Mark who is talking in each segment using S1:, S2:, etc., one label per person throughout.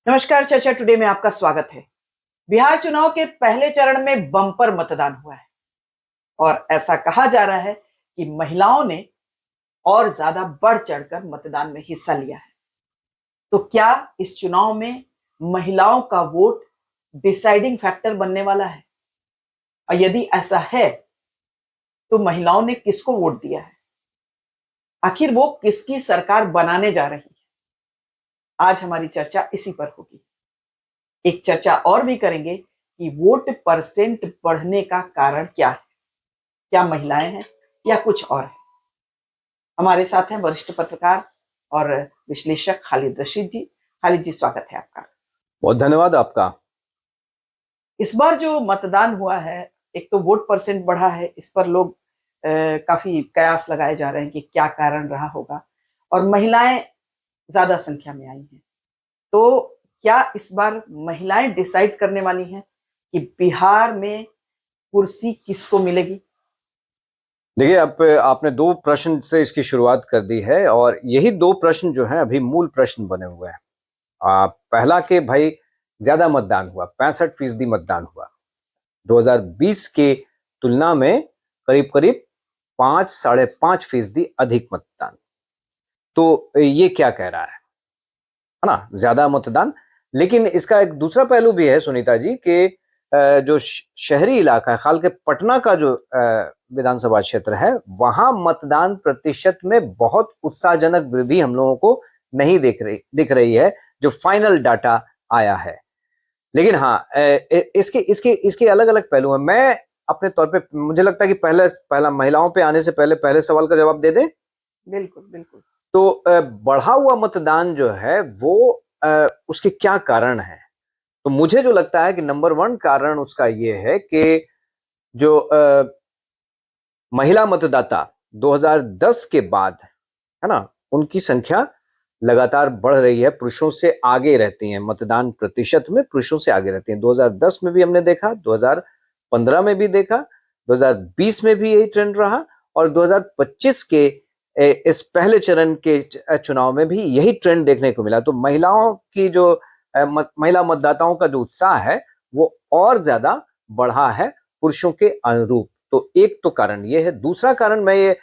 S1: नमस्कार। चर्चा टुडे में आपका स्वागत है। बिहार चुनाव के पहले चरण में बम्पर मतदान हुआ है और ऐसा कहा जा रहा है कि महिलाओं ने और ज्यादा बढ़ चढ़कर मतदान में हिस्सा लिया है। तो क्या इस चुनाव में महिलाओं का वोट डिसाइडिंग फैक्टर बनने वाला है? और यदि ऐसा है तो महिलाओं ने किसको वोट दिया है? आखिर वो किसकी सरकार बनाने जा रही है? आज हमारी चर्चा इसी पर होगी। एक चर्चा और भी करेंगे कि वोट परसेंट बढ़ने का कारण क्या है, क्या महिलाएं हैं या कुछ और है। हमारे साथ हैं वरिष्ठ पत्रकार और विश्लेषक खालिद रशीद जी। खालिद जी, स्वागत है आपका।
S2: बहुत धन्यवाद आपका।
S1: इस बार जो मतदान हुआ है, एक तो वोट परसेंट बढ़ा है, इस पर लोग काफी कयास लगाए जा रहे हैं कि क्या कारण रहा होगा, और महिलाएं ज्यादा संख्या में आई हैं। तो क्या इस बार महिलाएं डिसाइड करने वाली हैं कि बिहार में कुर्सी किसको मिलेगी?
S2: देखिए, अब आपने दो प्रश्न से इसकी शुरुआत कर दी है और यही दो प्रश्न जो हैं अभी मूल प्रश्न बने हुए हैं। पहला कि भाई ज्यादा मतदान हुआ, 65% मतदान हुआ 2020 के तुलना में, करीब करीब 5-5.5% अधिक मतदान। तो ये क्या कह रहा है ना, ज्यादा मतदान। लेकिन इसका एक दूसरा पहलू भी है सुनीता जी कि जो शहरी इलाका है, खाल के पटना का जो विधानसभा क्षेत्र है, वहां मतदान प्रतिशत में बहुत उत्साहजनक वृद्धि हम लोगों को नहीं दिख रही है, जो फाइनल डाटा आया है। लेकिन हाँ, इसके अलग अलग पहलू हैं। मैं अपने तौर पे, मुझे लगता है कि पहला महिलाओं पे आने से पहले सवाल का जवाब दे दें।
S1: बिल्कुल बिल्कुल।
S2: तो बढ़ा हुआ मतदान जो है वो उसके क्या कारण है? तो मुझे जो लगता है कि नंबर 1 कारण उसका ये है कि जो महिला मतदाता 2010 के बाद है ना, उनकी संख्या लगातार बढ़ रही है, पुरुषों से आगे रहती हैं, मतदान प्रतिशत में पुरुषों से आगे रहती हैं। 2010 में भी हमने देखा, 2015 में भी देखा, 2020 में भी यही ट्रेंड रहा और 2025 के इस पहले चरण के चुनाव में भी यही ट्रेंड देखने को मिला। तो महिलाओं की जो महिला मतदाताओं का जो उत्साह है वो और ज्यादा बढ़ा है पुरुषों के अनुरूप। तो एक तो कारण ये है। दूसरा कारण मैं ये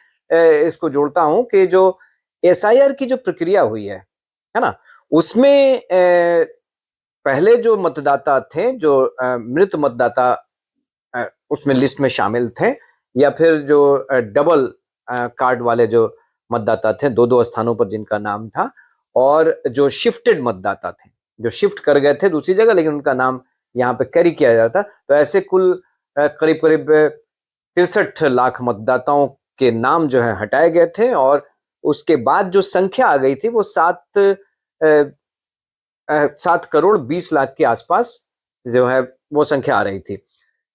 S2: इसको जोड़ता हूं कि जो एसआईआर की जो प्रक्रिया हुई है ना, उसमें पहले जो मतदाता थे, जो मृत मतदाता उसमें लिस्ट में शामिल थे, या फिर जो डबल कार्ड वाले जो मतदाता थे, दो स्थानों पर जिनका नाम था, और जो शिफ्टेड मतदाता थे, जो शिफ्ट कर गए थे दूसरी जगह लेकिन उनका नाम यहाँ पे कैरी किया जाता, तो ऐसे कुल करीब करीब 63 लाख मतदाताओं के नाम जो है हटाए गए थे। और उसके बाद जो संख्या आ गई थी वो 7 करोड़ 20 लाख के आसपास जो है वो संख्या आ रही थी।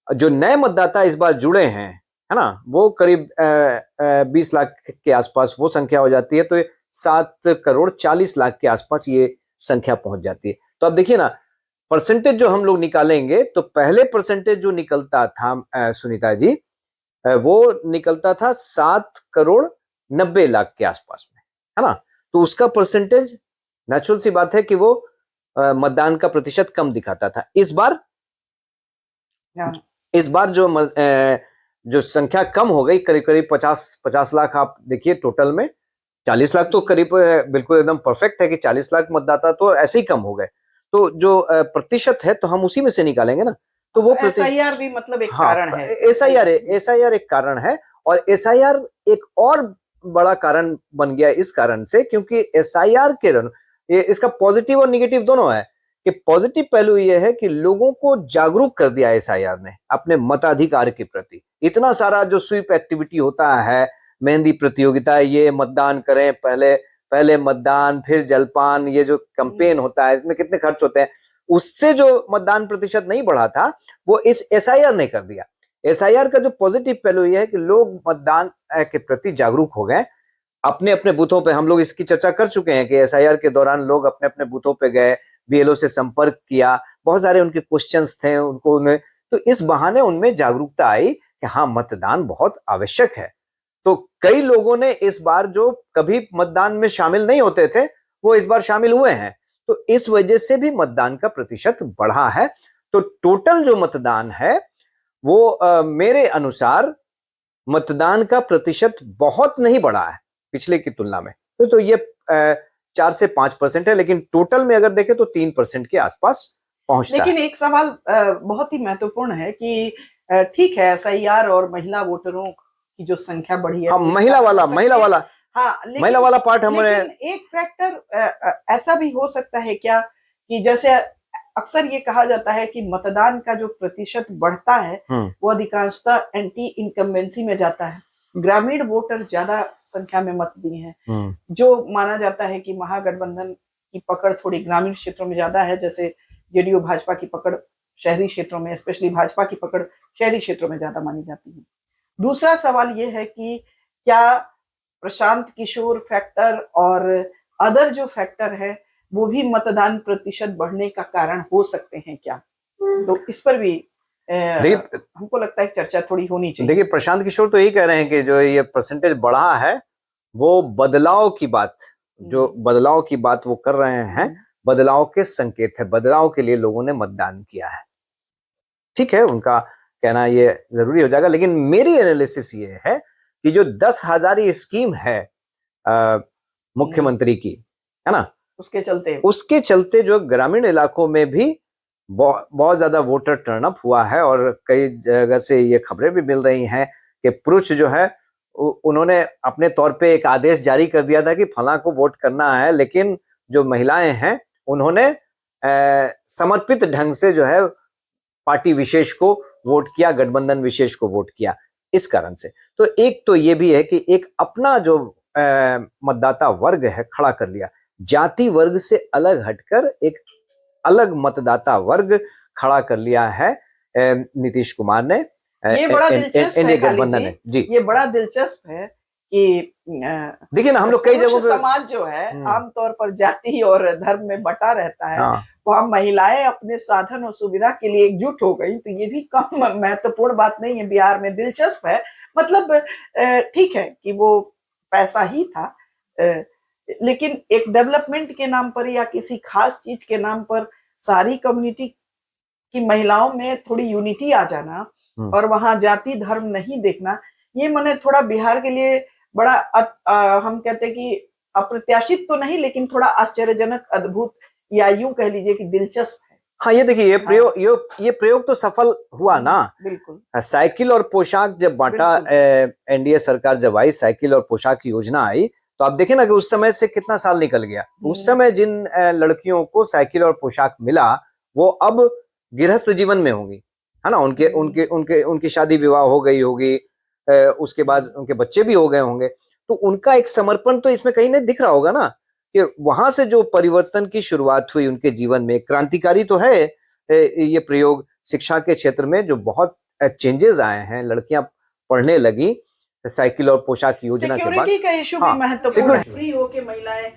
S2: जो नए मतदाता इस बार जुड़े हैं, है ना, वो करीब 20 लाख के आसपास वो संख्या हो जाती है। तो 7 करोड़ 40 लाख के आसपास ये संख्या पहुंच जाती है। तो अब देखिए ना, परसेंटेज जो हम लोग निकालेंगे, तो पहले परसेंटेज जो निकलता था सुनीता जी, वो निकलता था 7 करोड़ 90 लाख के आसपास में, है ना। तो उसका परसेंटेज, नेचुरल सी बात है कि वो मतदान का प्रतिशत कम दिखाता था। इस बार जो संख्या कम हो गई, करीब करीब 50 लाख। आप देखिए टोटल में 40 लाख तो करीब बिल्कुल एकदम परफेक्ट है कि 40 लाख मतदाता तो ऐसे ही कम हो गए। तो जो प्रतिशत है तो हम उसी में से निकालेंगे ना। तो वो
S1: एसआईआर भी मतलब एक
S2: हाँ,
S1: कारण है।
S2: एसआईआर एक कारण है। और एसआईआर एक और बड़ा कारण बन गया इस कारण से, क्योंकि एसआईआर के इसका पॉजिटिव और निगेटिव दोनों है। कि पॉजिटिव पहलू यह है कि लोगों को जागरूक कर दिया एसआईआर ने अपने मताधिकार के प्रति। इतना सारा जो स्वीप एक्टिविटी होता है, मेहंदी प्रतियोगिता, ये मतदान करें, पहले मतदान फिर जलपान, ये जो कैंपेन होता है, इसमें कितने खर्च होते हैं, उससे जो मतदान प्रतिशत नहीं बढ़ा था वो इस एसआईआर ने कर दिया। एसआईआर का जो पॉजिटिव पहलू यह है कि लोग मतदान के प्रति जागरूक हो गए। अपने अपने बूथों पे, हम लोग इसकी चर्चा कर चुके हैं कि एसआईआर के दौरान लोग अपने अपने बूथों पे गए, बीएलओ से संपर्क किया, बहुत सारे उनके क्वेश्चंस थे उनको उन्हें, तो इस बहाने उनमें जागरूकता आई कि हाँ, मतदान बहुत आवश्यक है। तो कई लोगों ने इस बार, जो कभी मतदान में शामिल नहीं होते थे, वो इस बार शामिल हुए हैं। तो तो इस वजह से भी मतदान का प्रतिशत बढ़ा है। तो टोटल जो मतदान है वो मेरे अनुसार मतदान का प्रतिशत बहुत नहीं बढ़ा है पिछले की तुलना में। तो ये 4 से 5% है, लेकिन टोटल में अगर देखें तो 3% के आसपास पहुंचता
S1: लेकिन
S2: है।
S1: एक सवाल बहुत ही महत्वपूर्ण है कि ठीक है, एसआईआर और महिला वोटरों की जो संख्या बढ़ी है,
S2: हाँ,
S1: तो इस
S2: महिला
S1: कारण
S2: वाला
S1: हो सकती
S2: महिला
S1: है।
S2: वाला
S1: हाँ,
S2: महिला वाला पार्ट हमने
S1: लेकिन एक फैक्टर ऐसा भी हो सकता है क्या कि जैसे अक्सर ये कहा जाता है कि मतदान का जो प्रतिशत बढ़ता है वो अधिकांशतः एंटी इनकम्बेंसी में जाता है। ग्रामीण वोटर ज्यादा संख्या में मत दिए हैं, जो माना जाता है कि महागठबंधन की पकड़ थोड़ी ग्रामीण क्षेत्रों में ज्यादा है, जैसे जेडीयू भाजपा की पकड़ शहरी क्षेत्रों में, स्पेशली भाजपा की पकड़ शहरी क्षेत्रों में ज्यादा मानी जाती है। दूसरा सवाल यह है कि क्या प्रशांत किशोर फैक्टर और अदर जो फैक्टर है वो भी मतदान प्रतिशत बढ़ने का कारण हो सकते हैं क्या? तो इस पर भी हमको लगता है चर्चा थोड़ी होनी चाहिए।
S2: देखिए, प्रशांत किशोर तो यही कह रहे हैं कि जो ये परसेंटेज बढ़ा है वो बदलाव की बात, जो बदलाव की बात वो कर रहे हैं, बदलाव के संकेत है, बदलाव के लिए लोगों ने मतदान किया है। ठीक है, उनका कहना ये जरूरी हो जाएगा, लेकिन मेरी एनालिसिस ये है कि जो 10,000 स्कीम है मुख्यमंत्री की, है ना, उसके चलते जो ग्रामीण इलाकों में भी बहुत ज्यादा वोटर टर्न अप हुआ है। और कई जगह से ये खबरें भी मिल रही हैं कि पुरुष जो है उन्होंने अपने तौर पे एक आदेश जारी कर दिया था कि फलां को वोट करना है, लेकिन जो महिलाएं हैं उन्होंने समर्पित ढंग से जो है पार्टी विशेष को वोट किया, गठबंधन विशेष को वोट किया। इस कारण से तो एक तो ये भी है कि एक अपना जो मतदाता वर्ग है खड़ा कर लिया, जाति वर्ग से अलग हटकर एक अलग मतदाता वर्ग खड़ा कर लिया है नीतीश कुमार ने,
S1: ये बड़ा दिलचस्प है
S2: गठबंधन ने। जी,
S1: ये बड़ा दिलचस्प है कि
S2: देखिए ना, हम लोग कई जगहों पे
S1: समाज जो है आमतौर पर जाति और धर्म में बटा रहता है, वहां महिलाएं अपने साधन और सुविधा के लिए एकजुट हो गई, तो ये भी कम महत्वपूर्ण बात नहीं है बिहार में। दिलचस्प है, मतलब ठीक है कि वो पैसा ही था, लेकिन एक डेवलपमेंट के नाम पर या किसी खास चीज के नाम पर सारी कम्युनिटी की महिलाओं में थोड़ी यूनिटी आ जाना और वहां जाति धर्म नहीं देखना, ये मैंने थोड़ा बिहार के लिए बड़ा हम कहते हैं कि अप्रत्याशित तो नहीं, लेकिन थोड़ा आश्चर्यजनक, अद्भुत, या यूं कह लीजिए कि दिलचस्प है।
S2: हाँ, ये देखिए, ये प्रयोग तो सफल हुआ ना।
S1: बिल्कुल।
S2: साइकिल और पोशाक जब बांटा, एनडीए सरकार जब आई, साइकिल और पोशाक योजना आई, तो आप देखें ना कि उस समय से कितना साल निकल गया। उस समय जिन लड़कियों को साइकिल और पोशाक मिला वो अब गृहस्थ जीवन में होंगी, है ना, उनकी शादी विवाह हो गई होगी, उसके बाद उनके बच्चे भी हो गए होंगे, तो उनका एक समर्पण तो इसमें कहीं नहीं दिख रहा होगा ना, कि वहां से जो परिवर्तन की शुरुआत हुई उनके जीवन में। क्रांतिकारी तो है ये प्रयोग शिक्षा के क्षेत्र में, जो बहुत चेंजेस आए हैं, लड़कियां पढ़ने लगी साइकिल और पोशाक योजना के बाद।
S1: सिक्योरिटी का इशू भी महत्वपूर्ण है। फ्री होके महिलाएं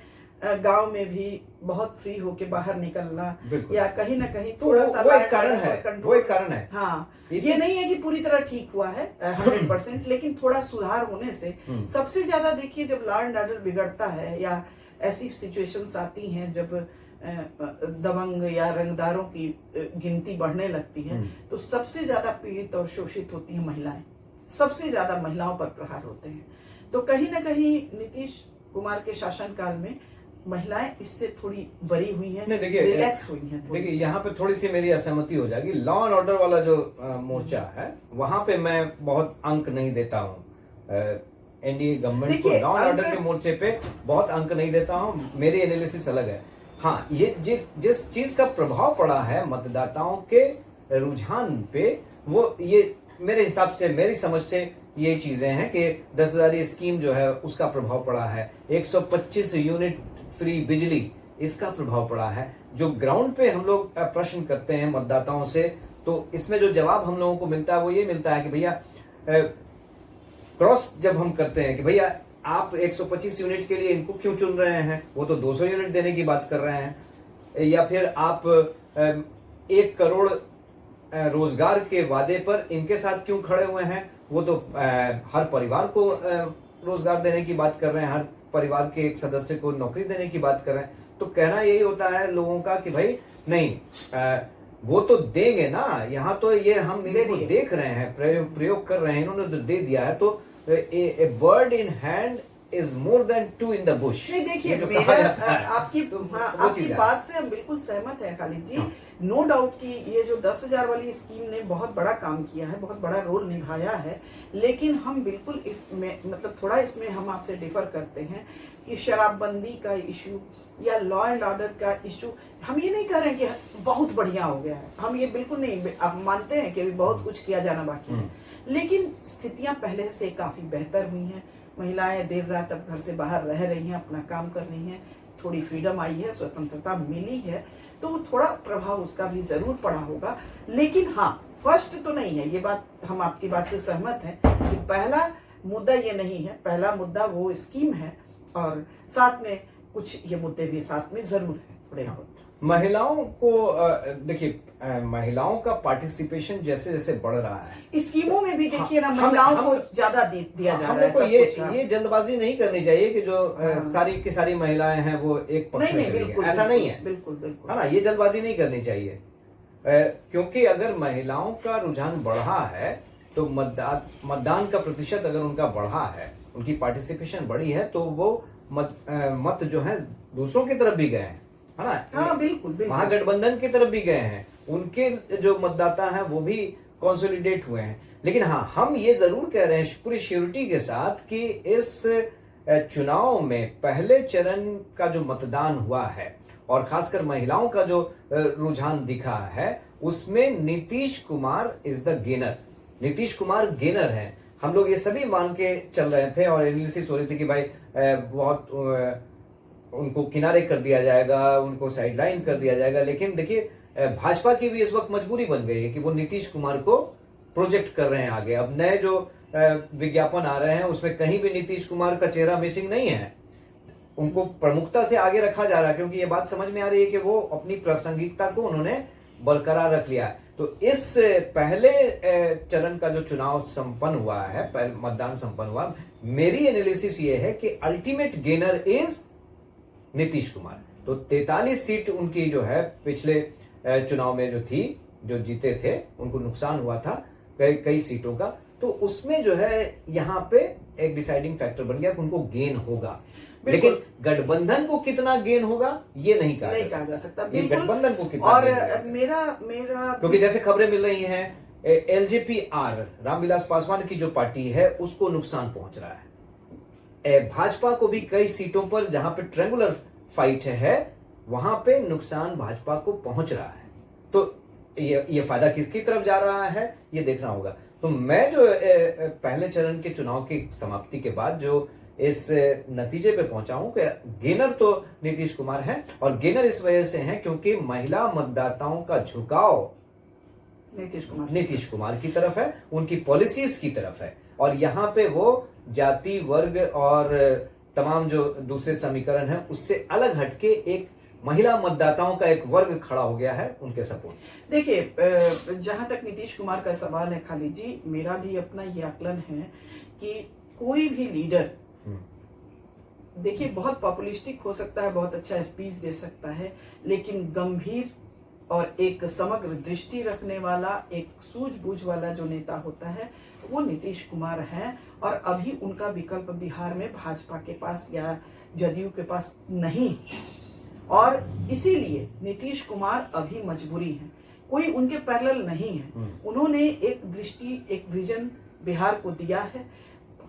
S1: गांव में भी बहुत फ्री होके बाहर निकलना, या कहीं ना कहीं थोड़ा सा
S2: वो एक कारण है।
S1: हाँ, ये नहीं है कि पूरी तरह ठीक हुआ है 100%, लेकिन थोड़ा सुधार होने से सबसे ज्यादा देखिए, जब लॉ एंड ऑर्डर बिगड़ता है या ऐसी सिचुएशंस आती हैं जब दबंग या रंगदारों की गिनती बढ़ने लगती है, तो सबसे ज्यादा पीड़ित और शोषित होती हैं महिलाएं, सबसे ज्यादा महिलाओं पर प्रहार होते हैं। तो कहीं ना कहीं नीतीश कुमार के शासनकाल में महिलाएं इससे थोड़ी बरी हुई हैं, रिलैक्स हुई हैं।
S2: देखिए, यहाँ पे थोड़ी सी मेरी असहमति हो जाएगी। लॉ एंड ऑर्डर वाला जो मोर्चा है, वहां पे मैं बहुत अंक नहीं देता हूँ एनडीए गवर्नमेंट को। लॉ एंड ऑर्डर के मोर्चे पे बहुत अंक नहीं देता हूँ, मेरी एनालिसिस अलग है। हाँ, ये जिस चीज का प्रभाव पड़ा है मतदाताओं के रुझान पे, वो ये मेरे हिसाब से, मेरी समझ से ये चीजें हैं कि 10,000 स्कीम जो है उसका प्रभाव पड़ा है, 125 यूनिट फ्री बिजली, इसका प्रभाव पड़ा है। जो ग्राउंड पे हम लोग प्रश्न करते हैं मतदाताओं से, तो इसमें जो जवाब हम लोगों को मिलता है वो ये मिलता है कि भैया, क्रॉस जब हम करते हैं कि भैया आप 125 यूनिट के लिए इनको क्यों चुन रहे हैं, वो तो 200 यूनिट देने की बात कर रहे हैं, या फिर आप 1 करोड़ रोजगार के वादे पर इनके साथ क्यों खड़े हुए हैं, वो तो हर परिवार को रोजगार देने की बात कर रहे हैं, हर परिवार के एक सदस्य को नौकरी देने की बात कर रहे हैं, तो कहना यही होता है लोगों का कि भाई नहीं, वो तो देंगे ना, यहाँ तो ये हम इनको देख रहे हैं, प्रयोग कर रहे हैं, इन्होंने तो दे दिया है, तो a bird in hand is more than two in the bush.
S1: नहीं देखिए, आपकी बात से हम बिल्कुल सहमत हैं खालिद जी। नो डाउट कि ये जो 10,000 वाली स्कीम ने बहुत बड़ा काम किया है, बहुत बड़ा रोल निभाया है, लेकिन हम बिल्कुल इसमें मतलब थोड़ा इसमें हम आपसे डिफर करते हैं कि शराबबंदी का इशू या लॉ एंड ऑर्डर का इशू, हम ये नहीं कह रहे हैं कि बहुत बढ़िया हो गया है, हम ये बिल्कुल नहीं, आप मानते हैं कि अभी बहुत कुछ किया जाना बाकी है, लेकिन स्थितियां पहले से काफी बेहतर हुई हैं। महिलाएं देर रात अब घर से बाहर रह रही हैं, अपना काम कर रही हैं, थोड़ी फ्रीडम आई है, स्वतंत्रता मिली है, तो थोड़ा प्रभाव उसका भी जरूर पड़ा होगा। लेकिन हाँ, फर्स्ट तो नहीं है, ये बात हम आपकी बात से सहमत हैं कि पहला मुद्दा ये नहीं है, पहला मुद्दा वो स्कीम है, और साथ में कुछ ये मुद्दे भी साथ में जरूर है थोड़े बहुत।
S2: महिलाओं को देखिए, महिलाओं का पार्टिसिपेशन जैसे जैसे बढ़ रहा है
S1: स्कीमों में भी देखिए ना, महिलाओं को ज्यादा दिया जा रहा है।
S2: ये जल्दबाजी नहीं करनी चाहिए कि जो सारी की सारी महिलाएं हैं वो एक पक्ष में चली गई, ऐसा नहीं है,
S1: बिल्कुल बिल्कुल
S2: है ना, ये जल्दबाजी नहीं करनी चाहिए, क्योंकि अगर महिलाओं का रुझान बढ़ा है तो मतदान का प्रतिशत अगर उनका बढ़ा है, उनकी पार्टिसिपेशन बढ़ी है, तो वो मत जो है दूसरों की तरफ भी गए हैं, है ना।
S1: हाँ बिल्कुल,
S2: महागठबंधन की तरफ भी गए हैं, उनके जो मतदाता हैं वो भी कंसोलिडेट हुए हैं। लेकिन हाँ, हम ये जरूर कह रहे हैं पूरी श्योरिटी के साथ कि इस चुनाव में पहले चरण का जो मतदान हुआ है और खासकर महिलाओं का जो रुझान दिखा है, उसमें Nitish Kumar is the gainer, Nitish Kumar gainer हैं। हम लोग ये सभी मान के चल रहे थे और एनालिसिस हो रही थी कि भाई बहुत उनको किनारे कर दिया जाएगा, उनको साइडलाइन कर दिया जाएगा, लेकिन देखिए भाजपा की भी इस वक्त मजबूरी बन गई है कि वो नीतीश कुमार को प्रोजेक्ट कर रहे हैं आगे। अब नए जो विज्ञापन आ रहे हैं उसमें कहीं भी नीतीश कुमार का चेहरा मिसिंग नहीं है, उनको प्रमुखता से आगे रखा जा रहा है, क्योंकि ये बात समझ में आ रही है कि वो अपनी प्रासंगिकता को उन्होंने बरकरार रख लिया है। तो इस पहले चरण का जो चुनाव संपन्न हुआ है, मतदान संपन्न हुआ, मेरी एनालिसिस ये है कि ultimate gainer is Nitish Kumar. तो 43 सीट उनकी जो है पिछले चुनाव में जो थी, जो जीते थे, उनको नुकसान हुआ था कई सीटों का, तो उसमें जो है यहाँ पे एक डिसाइडिंग फैक्टर बन गया कि उनको गेन होगा। लेकिन गठबंधन को कितना गेन होगा ये नहीं कहा जा सकता। ये गठबंधन को कितना,
S1: और मेरा
S2: क्योंकि जैसे खबरें मिल रही हैं, एलजेपी-आर रामविलास पासवान की जो पार्टी है उसको नुकसान पहुंच रहा है। भाजपा को भी कई सीटों पर जहां पे ट्रायंगुलर फाइट है वहां पे नुकसान भाजपा को पहुंच रहा है। तो ये फायदा किसकी तरफ जा रहा है ये देखना होगा। तो मैं जो पहले चरण के चुनाव की समाप्ति के बाद जो इस नतीजे पे पहुंचा हूं कि गेनर तो नीतीश कुमार है, और गेनर इस वजह से है क्योंकि महिला मतदाताओं का झुकाव नीतीश कुमार की तरफ है, उनकी पॉलिसीज की तरफ है, और यहाँ पे वो जाति वर्ग और तमाम जो दूसरे समीकरण है उससे अलग हटके एक महिला मतदाताओं का एक वर्ग खड़ा हो गया है उनके सपोर्ट।
S1: देखिए, जहां तक नीतीश कुमार का सवाल है खालिद जी, मेरा भी अपना ये आकलन है कि कोई भी लीडर, देखिए बहुत पॉपुलिस्टिक हो सकता है, बहुत अच्छा स्पीच दे सकता है, लेकिन गंभीर और एक समग्र दृष्टि रखने वाला, एक सूझबूझ वाला जो नेता होता है वो नीतीश कुमार है। और अभी उनका विकल्प बिहार में भाजपा के पास या जदयू के पास नहीं, और इसीलिए नीतीश कुमार अभी मजबूरी है, कोई उनके पैरेलल नहीं है। उन्होंने एक दृष्टि, एक विजन बिहार को दिया है।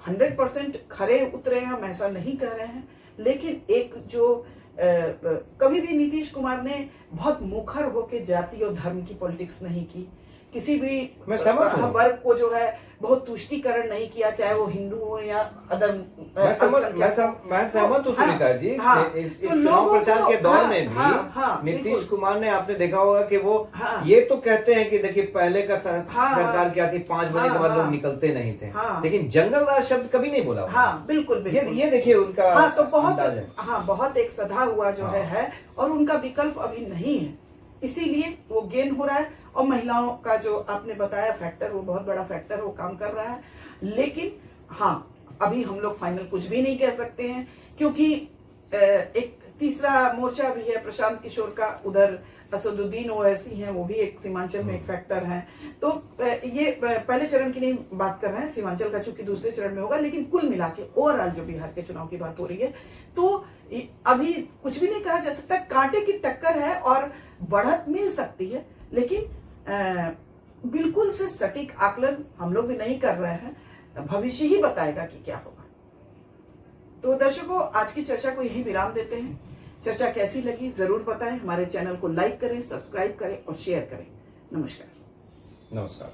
S1: 100% खरे उतरे हम ऐसा नहीं कह रहे हैं, लेकिन एक जो कभी भी नीतीश कुमार ने बहुत मुखर होकर जाति और धर्म की पॉलिटिक्स नहीं की, किसी भी वर्ग को जो है बहुत तुष्टिकरण नहीं किया, चाहे वो हिंदू हो या अदर।
S2: मैं सहमत हूँ सुनीता जी। इस चुनाव प्रचार के दौर में भी नीतीश कुमार ने, आपने देखा होगा कि वो ये तो कहते हैं कि देखिए पहले का सरकार क्या थी, 5 बजे के बाद लोग निकलते नहीं थे, लेकिन जंगल राज शब्द कभी नहीं बोला।
S1: बिल्कुल
S2: ये देखिए उनका
S1: तो बहुत एक सधा हुआ जो है, और उनका विकल्प अभी नहीं है, इसीलिए वो गेन हो रहा है। और महिलाओं का जो आपने बताया फैक्टर, वो बहुत बड़ा फैक्टर है, वो काम कर रहा है। लेकिन हाँ, अभी हम लोग फाइनल कुछ भी नहीं कह सकते हैं क्योंकि एक तीसरा मोर्चा भी है प्रशांत किशोर का, उधर असदुद्दीन ओवैसी हैं, वो भी एक सीमांचल में एक फैक्टर है। तो ये पहले चरण की नहीं बात कर रहे हैं, सीमांचल का चूंकि दूसरे चरण में होगा, लेकिन कुल मिला के ओवरऑल जो बिहार के चुनाव की बात हो रही है, तो अभी कुछ भी नहीं कहा जा सकता, कांटे की टक्कर है और बढ़त मिल सकती है, लेकिन बिल्कुल से सटीक आकलन हम लोग भी नहीं कर रहे हैं, भविष्य ही बताएगा कि क्या होगा। तो दर्शकों, आज की चर्चा को यही विराम देते हैं। चर्चा कैसी लगी जरूर बताएं, हमारे चैनल को लाइक करें, सब्सक्राइब करें और शेयर करें। नमस्कार।
S2: नमस्कार।